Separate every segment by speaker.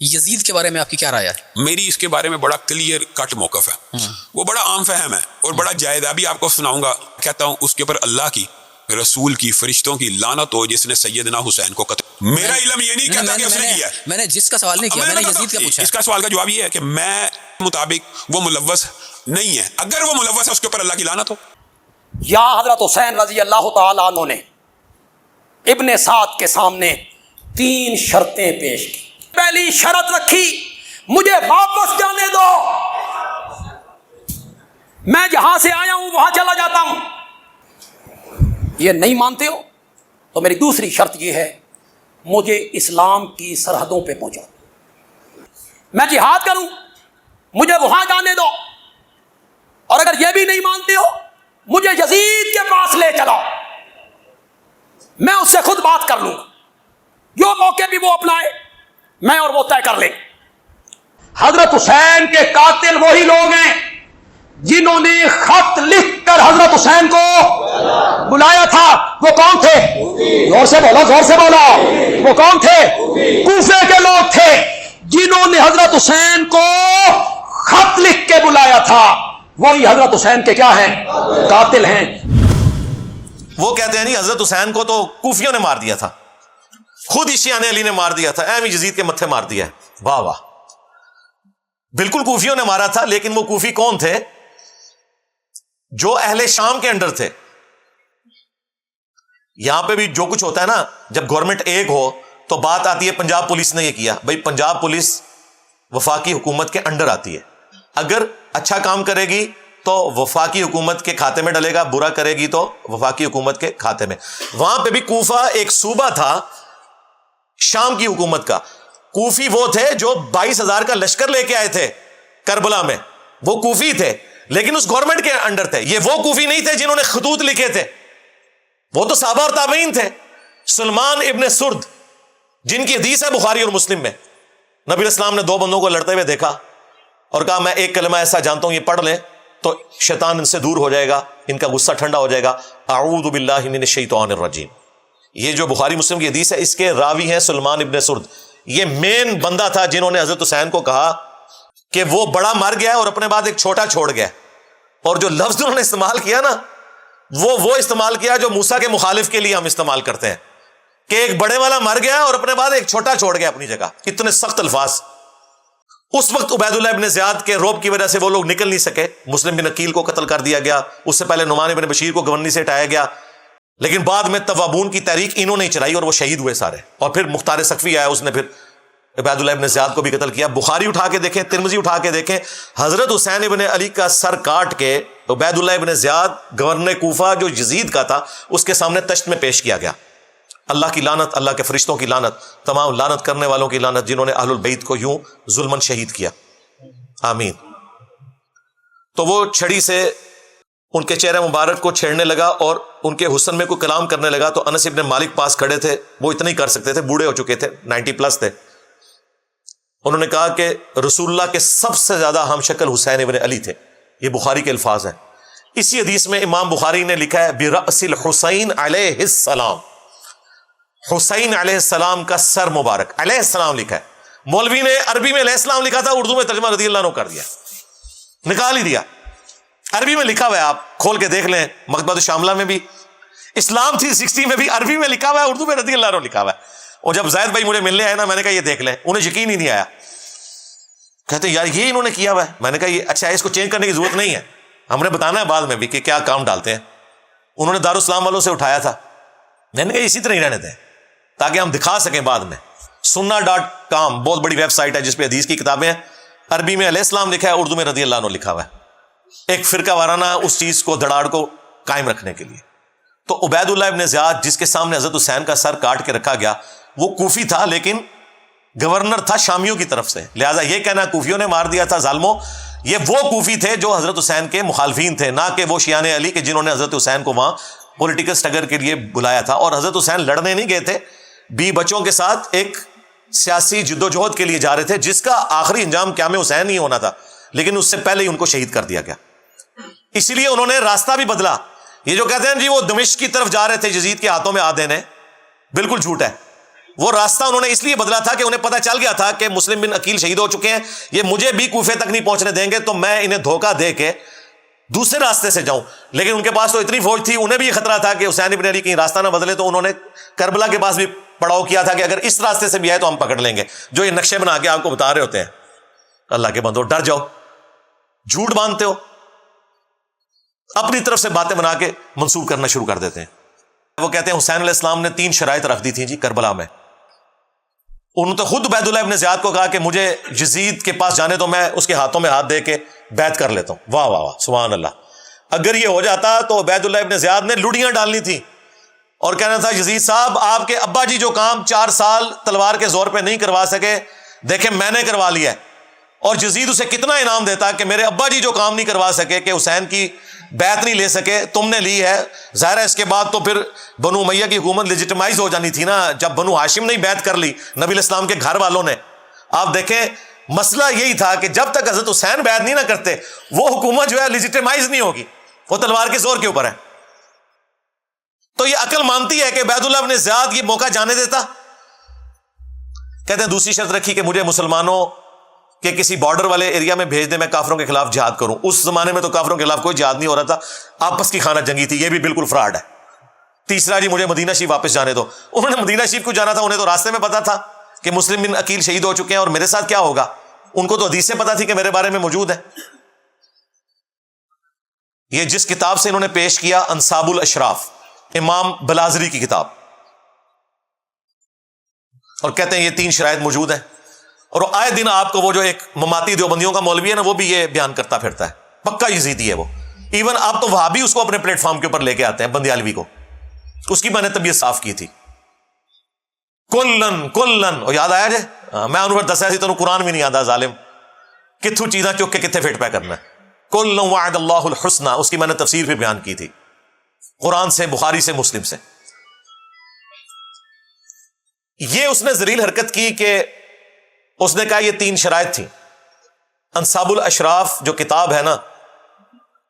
Speaker 1: یزید کے بارے میں آپ کی کیا رائے ہے؟
Speaker 2: میری اس کے بارے میں بڑا کلیئر کٹ موقف ہے، وہ بڑا عام فہم ہے اور بڑا جائز ہے. ابھی آپ کو سناؤں گا. کہتا ہوں اس کے اوپر اللہ کی، رسول کی، فرشتوں کی لعنت ہو جس نے سیدنا حسین کو قتل. میرا علم یہ نہیں کہتا کہ اس نے کیا ہے.
Speaker 1: میں نے جس کا سوال نہیں کیا، میں نے یزید کا پوچھا.
Speaker 2: اس کا سوال کا جواب یہ ہے کہ میں مطابق وہ ملوث نہیں ہے. اگر وہ ملوث ہے اس کے اوپر اللہ کی لعنت ہو.
Speaker 3: یا حضرت حسین رضی اللہ تعالیٰ عنہ نے ابن سعد کے سامنے 3 شرطیں پیش کی. پہلی شرط رکھی، مجھے واپس جانے دو، میں جہاں سے آیا ہوں وہاں چلا جاتا ہوں. یہ نہیں مانتے ہو تو میری دوسری شرط یہ ہے، مجھے اسلام کی سرحدوں پہ پہنچاؤ، میں جہاد کروں، مجھے وہاں جانے دو. اور اگر یہ بھی نہیں مانتے ہو، مجھے یزید کے پاس لے چلاؤ، میں اس سے خود بات کر لوں گا، جو موقع بھی وہ اپنائے میں اور وہ طے کر لیں. حضرت حسین کے قاتل وہی لوگ ہیں جنہوں نے خط لکھ کر حضرت حسین کو بلایا تھا. وہ کون تھے؟ زور سے بولو، زور سے بولو. وہ کون تھے؟ کوفے کے لوگ تھے جنہوں نے حضرت حسین کو خط لکھ کے بلایا تھا. وہی حضرت حسین کے کیا ہیں؟ قاتل ہیں.
Speaker 4: وہ کہتے ہیں نہیں، حضرت حسین کو تو کوفیوں نے مار دیا تھا، خود شیعہ علی نے مار دیا تھا، ایم یزید کے متھے مار دیا ہے. واہ واہ، بالکل کوفیوں نے مارا تھا. لیکن وہ کوفی کون تھے؟ جو اہل شام کے انڈر تھے. یہاں پہ بھی جو کچھ ہوتا ہے نا، جب گورنمنٹ ایک ہو تو بات آتی ہے پنجاب پولیس نے یہ کیا. بھائی پنجاب پولیس وفاقی حکومت کے انڈر آتی ہے، اگر اچھا کام کرے گی تو وفاقی حکومت کے کھاتے میں ڈلے گا، برا کرے گی تو وفاقی حکومت کے کھاتے میں. وہاں پہ بھی کوفہ ایک صوبہ تھا شام کی حکومت کا. کوفی وہ تھے جو 22,000 کا لشکر لے کے آئے تھے کربلا میں، وہ کوفی تھے لیکن اس گورنمنٹ کے انڈر تھے. یہ وہ کوفی نہیں تھے جنہوں نے خطوط لکھے تھے، وہ تو صحابہ اور تابعین تھے. سلمان ابن سرد جن کی حدیث ہے بخاری اور مسلم میں، نبی الاسلام نے 2 بندوں کو لڑتے ہوئے دیکھا اور کہا میں ایک کلمہ ایسا جانتا ہوں، یہ پڑھ لیں تو شیطان ان سے دور ہو جائے گا، ان کا غصہ ٹھنڈا ہو جائے گا. اعوذ باللہ من الشیطان الرجیم. یہ جو بخاری مسلم کی حدیث ہے اس کے راوی ہیں سلمان ابن سرد. یہ مین بندہ تھا جنہوں نے حضرت حسین کو کہا کہ وہ بڑا مر گیا اور اپنے بعد ایک چھوٹا چھوڑ گیا. اور جو لفظ انہوں نے استعمال کیا نا، وہ استعمال کیا جو موسیٰ کے مخالف کے لیے ہم استعمال کرتے ہیں کہ ایک بڑے والا مر گیا اور اپنے بعد ایک چھوٹا چھوڑ گیا اپنی جگہ. کتنے سخت الفاظ. اس وقت عبید اللہ ابن زیاد کے روب کی وجہ سے وہ لوگ نکل نہیں سکے. مسلم بن عقیل کو قتل کر دیا گیا، اس سے پہلے نعمان بن بشیر کو گورنری سے ہٹایا گیا، لیکن بعد میں توابون کی تحریک انہوں نے چلائی اور وہ شہید ہوئے سارے. اور پھر مختار سقفی آیا، اس نے پھر عبید اللہ ابن زیاد کو بھی قتل کیا. بخاری اٹھا کے دیکھیں، ترمذی اٹھا کے دیکھیں، حضرت حسین ابن علی کا سر کاٹ کے عبید اللہ ابن زیاد گورنر کوفہ جو یزید کا تھا اس کے سامنے تشت میں پیش کیا گیا. اللہ کی لعنت، اللہ کے فرشتوں کی لعنت، تمام لعنت کرنے والوں کی لعنت جنہوں نے اہل البیت کو یوں ظلمن شہید کیا. آمین. تو وہ چھڑی سے ان کے چہرے مبارک کو چھیڑنے لگا اور ان کے حسن میں کوئی کلام کرنے لگا. تو انس ابن مالک پاس کھڑے تھے، وہ اتنا ہی کر سکتے تھے، بوڑھے ہو چکے تھے، 90+ تھے. انہوں نے کہا کہ رسول اللہ کے سب سے زیادہ ہم شکل حسین ابن علی تھے. یہ بخاری کے الفاظ ہیں. اسی حدیث میں امام بخاری نے لکھا ہے برأس الحسین علیہ السلام، حسین علیہ السلام کا سر مبارک، علیہ السلام لکھا ہے. مولوی نے عربی میں علیہ السلام لکھا تھا، اردو میں ترجمہ رضی اللہ عنہ کر دیا، نکال ہی دیا. عربی میں لکھا ہوا ہے، آپ کھول کے دیکھ لیں، مکتبۃ الشاملہ میں بھی، اسلام 360 میں بھی عربی میں لکھا ہوا ہے، اردو میں رضی اللہ عنہ لکھا ہوا ہے. اور جب زید بھائی مجھے ملنے آئے نا، میں نے کہا یہ دیکھ لیں، انہیں یقین ہی نہیں آیا. کہتے یار یہ انہوں نے کیا ہوا ہے. میں نے کہا یہ اچھا ہے، اس کو چینج کرنے کی ضرورت نہیں ہے، ہم نے بتانا ہے بعد میں بھی کہ کیا کام ڈالتے ہیں. انہوں نے دارالاسلام والوں سے اٹھایا تھا، میں نے کہا اسی طرح ہی رہنے دیں تاکہ ہم دکھا سکیں بعد میں. sunna.com بہت بڑی ویب سائٹ ہے جس پہ حدیث کی کتابیں ہیں. عربی میں علیہ السلام لکھا ہے، اردو میں رضی اللہ عنہ لکھا ہوا ہے، ایک فرقہ وارانہ اس چیز کو دھڑاڑ کو قائم رکھنے کے لیے. تو عبید اللہ ابن زیاد جس کے سامنے حضرت حسین کا سر کاٹ کے رکھا گیا، وہ کوفی تھا لیکن گورنر تھا شامیوں کی طرف سے. لہٰذا یہ کہنا کوفیوں نے مار دیا تھا ظالموں، یہ وہ کوفی تھے جو حضرت حسین کے مخالفین تھے، نہ کہ وہ شیعان علی کے جنہوں نے حضرت حسین کو وہاں پولیٹیکل سٹرگل کے لیے بلایا تھا. اور حضرت حسین لڑنے نہیں گئے تھے، 20 بچوں کے ساتھ ایک سیاسی جدوجہد کے لیے جا رہے تھے جس کا آخری انجام قیام حسین ہی ہونا تھا، لیکن اس سے پہلے ہی ان کو شہید کر دیا گیا. اسی لیے انہوں نے راستہ بھی بدلا. یہ جو کہتے ہیں جی وہ دمشق کی طرف جا رہے تھے یزید کے ہاتھوں میں آ دینے، بالکل جھوٹ ہے. وہ راستہ انہوں نے اس لیے بدلا تھا کہ انہیں پتہ چل گیا تھا کہ مسلم بن عقیل شہید ہو چکے ہیں, یہ مجھے بھی کوفے تک نہیں پہنچنے دیں گے, تو میں انہیں دھوکہ دے کے دوسرے راستے سے جاؤں. لیکن ان کے پاس تو اتنی فوج تھی, انہیں بھی یہ خطرہ تھا کہ حسین بن علی کہیں راستہ نہ بدلے, تو انہوں نے کربلا کے پاس بھی پڑاؤ کیا تھا کہ اگر اس راستے سے بھی آئے تو ہم پکڑ لیں گے, جو یہ نقشے بنا کے آپ کو بتا رہے ہوتے ہیں. اللہ کے بندو, ڈر جاؤ, جھوٹ باندھتے ہو, اپنی طرف سے باتیں بنا کے منسوب کرنا شروع کر دیتے ہیں. وہ کہتے ہیں حسین علیہ السلام نے 3 شرائط رکھ دی تھیں جی کربلا میں. انہوں نے تو خود عبید اللہ ابن زیاد کو کہا کہ مجھے یزید کے پاس جانے تو میں اس کے ہاتھوں میں ہاتھ دے کے بیعت کر لیتا ہوں. واہ واہ واہ, سبحان اللہ. اگر یہ ہو جاتا تو عبید اللہ ابن زیاد نے لڑیاں ڈالنی تھی اور کہنا تھا یزید صاحب آپ کے ابا جی جو کام 4 سال تلوار کے زور پہ نہیں کروا سکے, دیکھیں میں نے کروا لیا ہے. اور یزید اسے کتنا انعام دیتا کہ میرے ابا جی جو کام نہیں کروا سکے, کہ حسین کی بیعت نہیں لے سکے, تم نے لی ہے. ظاہر ہے اس کے بعد تو پھر بنو امیہ کی حکومت لیجیٹمائز ہو جانی تھی نا, جب بنو ہاشم نے بیعت کر لی نبی علیہ السلام کے گھر والوں نے. آپ دیکھیں مسئلہ یہی تھا کہ جب تک حضرت حسین بیعت نہیں نہ کرتے وہ حکومت جو ہے لیجیٹمائز نہیں ہوگی, وہ تلوار کے زور کے اوپر ہے. تو یہ عقل مانتی ہے کہ عبید اللہ ابن زیاد یہ موقع جانے دیتا. کہتے ہیں دوسری شرط رکھی کہ مجھے مسلمانوں کہ کسی بارڈر والے ایریا میں بھیج دے, میں کافروں کے خلاف جہاد کروں. اس زمانے میں تو کافروں کے خلاف کوئی جہاد نہیں ہو رہا تھا, آپس کی خانہ جنگی تھی, یہ بھی بالکل فراڈ ہے. تیسرا جی مجھے مدینہ شریف واپس جانے دو. انہوں نے مدینہ شریف کو جانا تھا, انہیں تو راستے میں پتا تھا کہ مسلم بن عقیل شہید ہو چکے ہیں اور میرے ساتھ کیا ہوگا. ان کو تو حدیث سے پتا تھی کہ میرے بارے میں موجود ہے. یہ جس کتاب سے انہوں نے پیش کیا انصاب الاشراف, امام بلازری کی کتاب, اور کہتے ہیں یہ 3 شرائط موجود ہیں. اور آئے دن آپ کو وہ جو ایک مماتی دیوبندیوں کا مولوی ہے نا, وہ بھی یہ بیان کرتا پھرتا ہے, پکا یزیدی ہے وہ. ایون آپ تو وہاں بھی اس کو اپنے پلیٹ فارم کے اوپر لے کے آتے ہیں, بندیالوی کو. اس کی میں نے طبیعت صاف کی تھی. کلن اور یاد آیا جے, میں انہوں نے دسیا سی تو قرآن بھی نہیں آتا ظالم, کتھو چیزاں چک کے کتنے فٹ پہ کرنا ہے. کلن وعد اللہ الحسنى, اس کی میں نے تفسیر بھی بیان کی تھی قرآن سے, بخاری سے, مسلم سے. یہ اس نے ذلیل حرکت کی کہ اس نے کہا یہ 3 شرائط تھیں. انصاب الاشراف جو کتاب ہے نا,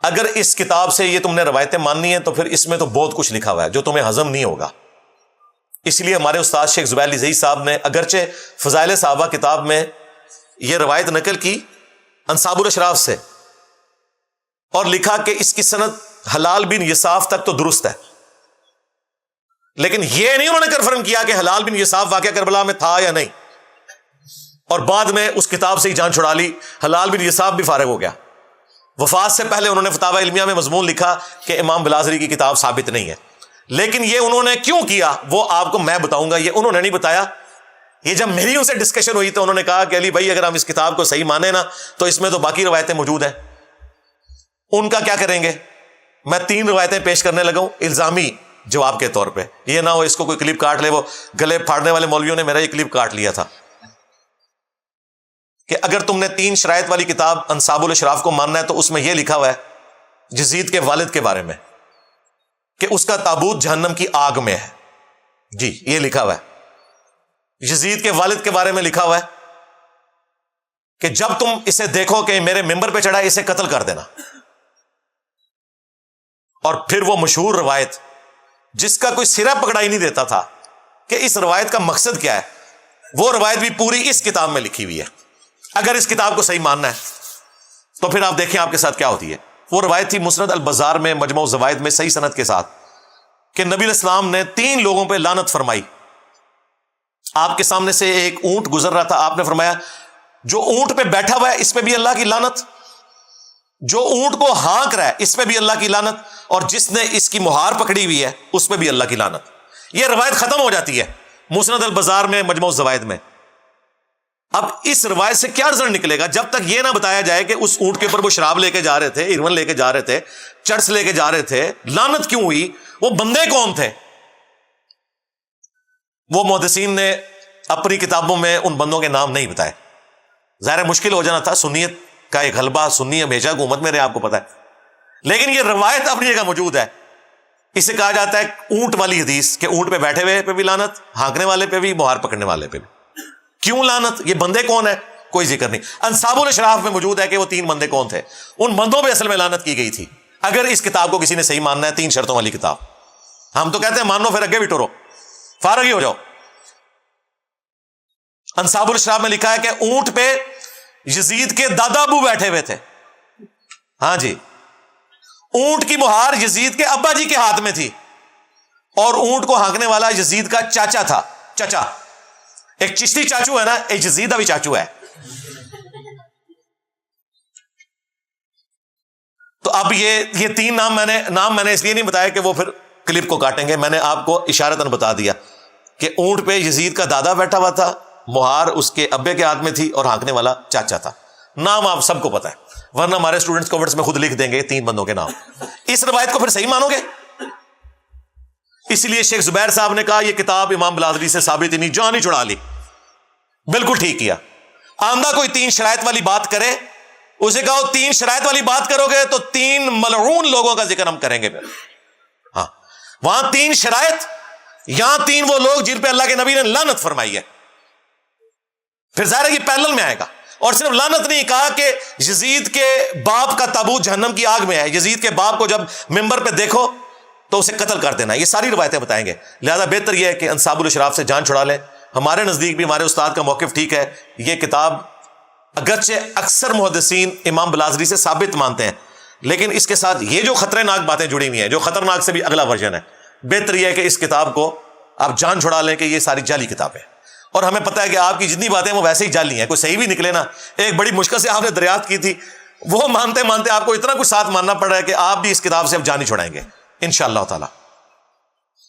Speaker 4: اگر اس کتاب سے یہ تم نے روایتیں ماننی ہیں تو پھر اس میں تو بہت کچھ لکھا ہوا ہے جو تمہیں ہضم نہیں ہوگا. اس لیے ہمارے استاد شیخ زبیر علی زئی صاحب نے اگرچہ فضائل صحابہ کتاب میں یہ روایت نقل کی انصاب الاشراف سے, اور لکھا کہ اس کی سند حلال بن یساف تک تو درست ہے, لیکن یہ نہیں انہوں نے کنفرم کیا کہ حلال بن یساف واقعہ کربلا میں تھا یا نہیں. اور بعد میں اس کتاب سے ہی جان چھڑا لی, حلال بن یساف بھی فارغ ہو گیا. وفات سے پہلے انہوں نے فتاوی علمیہ میں مضمون لکھا کہ امام بلازری کی کتاب ثابت نہیں ہے. لیکن یہ انہوں نے کیوں کیا وہ آپ کو میں بتاؤں گا, یہ انہوں نے نہیں بتایا. یہ جب میری ان سے ڈسکشن ہوئی تو انہوں نے کہا کہ علی بھائی اگر ہم اس کتاب کو صحیح مانیں نا تو اس میں تو باقی روایتیں موجود ہیں, ان کا کیا کریں گے. میں 3 روایتیں پیش کرنے لگا ہوں الزامی جواب کے طور پہ, یہ نہ ہو اس کو کوئی کلپ کاٹ لے. وہ گلے پھاڑنے والے مولویوں نے میرا یہ کلپ کاٹ لیا تھا کہ اگر تم نے 3 شرائط والی کتاب انصاب الاشراف کو ماننا ہے تو اس میں یہ لکھا ہوا ہے یزید کے والد کے بارے میں کہ اس کا تابوت جہنم کی آگ میں ہے. جی یہ لکھا ہوا ہے. یزید کے والد کے بارے میں لکھا ہوا ہے کہ جب تم اسے دیکھو کہ میرے ممبر پہ چڑھا ہے اسے قتل کر دینا. اور پھر وہ مشہور روایت جس کا کوئی سرا پکڑا ہی نہیں دیتا تھا کہ اس روایت کا مقصد کیا ہے, وہ روایت بھی پوری اس کتاب میں لکھی ہوئی ہے. اگر اس کتاب کو صحیح ماننا ہے تو پھر آپ دیکھیں آپ کے ساتھ کیا ہوتی ہے. وہ روایت تھی مسند البزار میں مجموع الزوائد میں صحیح سند کے ساتھ کہ نبی علیہ السلام نے 3 لوگوں پہ لعنت فرمائی. آپ کے سامنے سے ایک اونٹ گزر رہا تھا, آپ نے فرمایا جو اونٹ پہ بیٹھا ہوا ہے اس پہ بھی اللہ کی لعنت, جو اونٹ کو ہانک رہا ہے اس پہ بھی اللہ کی لعنت, اور جس نے اس کی مہار پکڑی ہوئی ہے اس پہ بھی اللہ کی لعنت. یہ روایت ختم ہو جاتی ہے مسند البزار میں مجموع الزوائد میں. اب اس روایت سے کیا رزلٹ نکلے گا جب تک یہ نہ بتایا جائے کہ اس اونٹ کے اوپر وہ شراب لے کے جا رہے تھے, ایرون لے کے جا رہے تھے, چرس لے کے جا رہے تھے, لعنت کیوں ہوئی, وہ بندے کون تھے. وہ محدثین نے اپنی کتابوں میں ان بندوں کے نام نہیں بتائے. ظاہر مشکل ہو جانا تھا, سنیت کا ایک غلبہ, سنی ہمیشہ حکومت میں رہے آپ کو پتا ہے, لیکن یہ روایت اپنی جگہ موجود ہے. اسے کہا جاتا ہے اونٹ والی حدیث کہ اونٹ پہ بیٹھے ہوئے پہ بھی لعنت, ہانکنے والے پہ بھی, مہار پکڑنے والے پہ بھی. کیوں لعنت, یہ بندے کون ہیں کوئی ذکر نہیں. انصاب الاشراف میں موجود ہے کہ وہ 3 بندے کون تھے, ان بندوں پہ اصل میں لعنت کی گئی تھی. اگر اس کتاب کو کسی نے صحیح ماننا ہے 3 شرطوں والی کتاب, ہم تو کہتے ہیں مانو پھر اگے بھی ٹورو, فارغ ہی ہو جاؤ. انصاب الاشراف میں لکھا ہے کہ اونٹ پہ یزید کے دادا ابو بیٹھے ہوئے تھے. ہاں جی, اونٹ کی مہار یزید کے ابا جی کے ہاتھ میں تھی, اور اونٹ کو ہانکنے والا یزید کا چاچا تھا. چچا, ایک چشتی چاچو ہے نا, ایک یزید بھی چاچو ہے. تو اب یہ تین نام میں نے اس لیے نہیں بتایا کہ وہ پھر کلپ کو کاٹیں گے. میں نے آپ کو اشارتاً بتا دیا کہ اونٹ پہ یزید کا دادا بیٹھا ہوا تھا, مہار اس کے ابے کے ہاتھ میں تھی, اور ہانکنے والا چاچا تھا. نام آپ سب کو پتا ہے, ورنہ ہمارے اسٹوڈنٹس کمنٹس میں خود لکھ دیں گے تین بندوں کے نام. اس روایت کو پھر صحیح مانو گے؟ اس لیے شیخ زبیر صاحب نے کہا یہ کتاب امام بلادری سے ثابت ہی نہیں, جان ہی چھڑا لی. بالکل ٹھیک کیا. آمدہ کوئی تین شرائط والی بات کرے, اسے کہو تین شرائط والی بات کرو گے تو تین ملعون لوگوں کا ذکر ہم کریں گے. پھر ہاں, وہاں تین شرائط, یہاں تین وہ لوگ جن پہ اللہ کے نبی نے لعنت فرمائی ہے. پھر ظاہر ہے کہ پیرلل میں آئے گا. اور صرف لعنت نہیں کہا کہ یزید کے باپ کا تابوت جہنم کی آگ میں ہے, یزید کے باپ کو جب ممبر پہ دیکھو تو اسے قتل کر دینا. یہ ساری روایتیں بتائیں گے. لہذا بہتر یہ ہے کہ انصاب الاشراف سے جان چھڑا لیں. ہمارے نزدیک بھی ہمارے استاد کا موقف ٹھیک ہے. یہ کتاب اگرچہ اکثر محدثین امام بلازری سے ثابت مانتے ہیں, لیکن اس کے ساتھ یہ جو خطرناک باتیں جڑی ہوئی ہیں, جو خطرناک سے بھی اگلا ورژن ہے, بہتر یہ ہے کہ اس کتاب کو آپ جان چھڑا لیں کہ یہ ساری جعلی کتاب ہے. اور ہمیں پتہ ہے کہ آپ کی جتنی باتیں وہ ویسے ہی جعلی ہیں, کوئی صحیح بھی نکلے نا. ایک بڑی مشکل سے آپ نے دریافت کی تھی, وہ مانتے مانتے آپ کو اتنا کچھ ساتھ ماننا پڑ رہا ہے کہ آپ بھی اس کتاب سے اب جان ہی چھڑائیں گے انشاءاللہ تعالی.